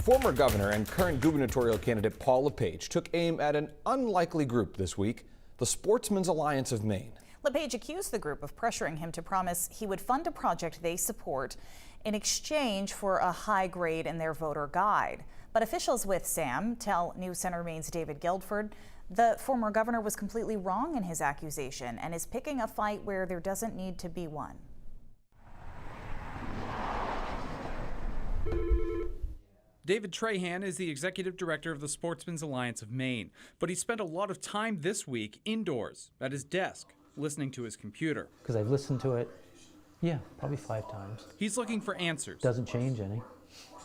Former governor and current gubernatorial candidate Paul LePage took aim at an unlikely group this week, the Sportsman's Alliance of Maine. LePage accused the group of pressuring him to promise he would fund a project they support in exchange for a high grade in their voter guide. But officials with SAM tell News Center Maine's David Guilford the former governor was completely wrong in his accusation and is picking a fight where there doesn't need to be one. David Trahan is the executive director of the Sportsman's Alliance of Maine, but he spent a lot of time this week indoors at his desk, listening to his computer. Because I've listened to it, probably 5 times. He's looking for answers. Doesn't change any.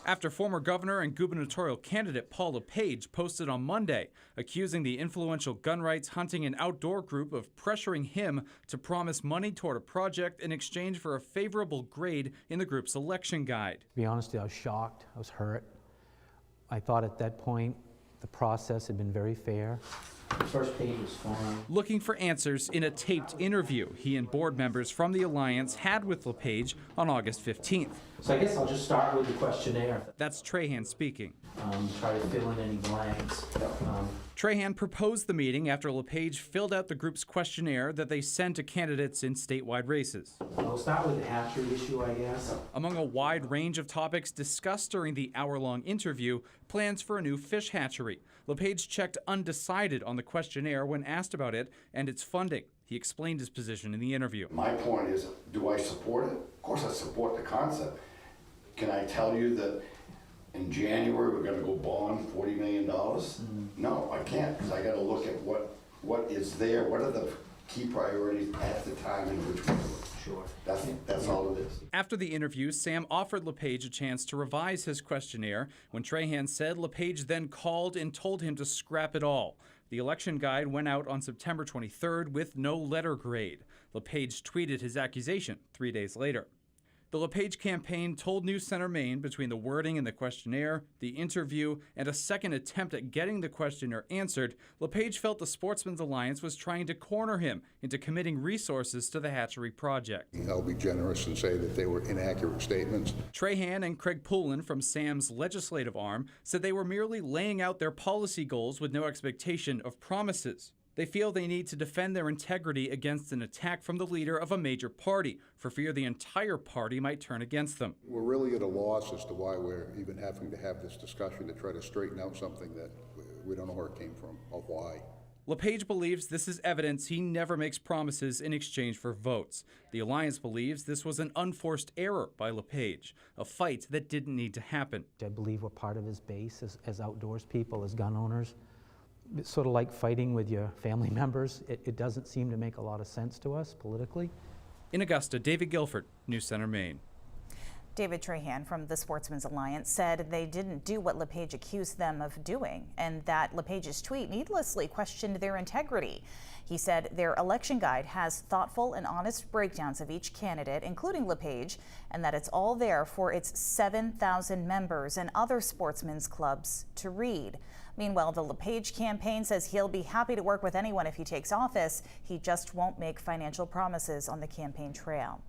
After former governor and gubernatorial candidate Paul LePage posted on Monday, accusing the influential gun rights hunting and outdoor group of pressuring him to promise money toward a project in exchange for a favorable grade in the group's election guide. To be honest with you, I was shocked. I was hurt. I thought at that point the process had been very fair. The first page was fine. Looking for answers in a taped interview he and board members from the Alliance had with LePage on August 15th. So I guess I'll just start with the questionnaire. That's Trahan speaking. Try to fill in any blanks. Trahan proposed the meeting after LePage filled out the group's questionnaire that they sent to candidates in statewide races. I'll start with the hatchery issue, I guess. Among a wide range of topics discussed during the hour-long interview, plans for a new fish hatchery. LePage checked undecided on the questionnaire when asked about it and its funding. He explained his position in the interview. My point is, do I support it? Of course I support the concept. Can I tell you that in January we're going to go bond $40 million? No, I can't, because I got to look at what is there, what are the key priorities at the time in which we do it. Sure. That's all it is. After the interview, Sam offered LePage a chance to revise his questionnaire. When Trahan said, LePage then called and told him to scrap it all. The election guide went out on September 23rd with no letter grade. LePage tweeted his accusation 3 days later. The LePage campaign told News Center Maine between the wording in the questionnaire, the interview, and a second attempt at getting the questionnaire answered, LePage felt the Sportsman's Alliance was trying to corner him into committing resources to the hatchery project. I'll be generous and say that they were inaccurate statements. Trahan and Craig Poulin from SAM's legislative arm said they were merely laying out their policy goals with no expectation of promises. They feel they need to defend their integrity against an attack from the leader of a major party, for fear the entire party might turn against them. We're really at a loss as to why we're even having to have this discussion to try to straighten out something that we don't know where it came from or why. LePage believes this is evidence he never makes promises in exchange for votes. The Alliance believes this was an unforced error by LePage, a fight that didn't need to happen. I believe we're part of his base as outdoors people, as gun owners. It's sort of like fighting with your family members. It doesn't seem to make a lot of sense to us politically. In Augusta, David Guilford, News Center, Maine. David Trahan from the Sportsman's Alliance said they didn't do what LePage accused them of doing, and that LePage's tweet needlessly questioned their integrity. He said their election guide has thoughtful and honest breakdowns of each candidate, including LePage, and that it's all there for its 7,000 members and other sportsmen's clubs to read. Meanwhile, the LePage campaign says he'll be happy to work with anyone if he takes office. He just won't make financial promises on the campaign trail.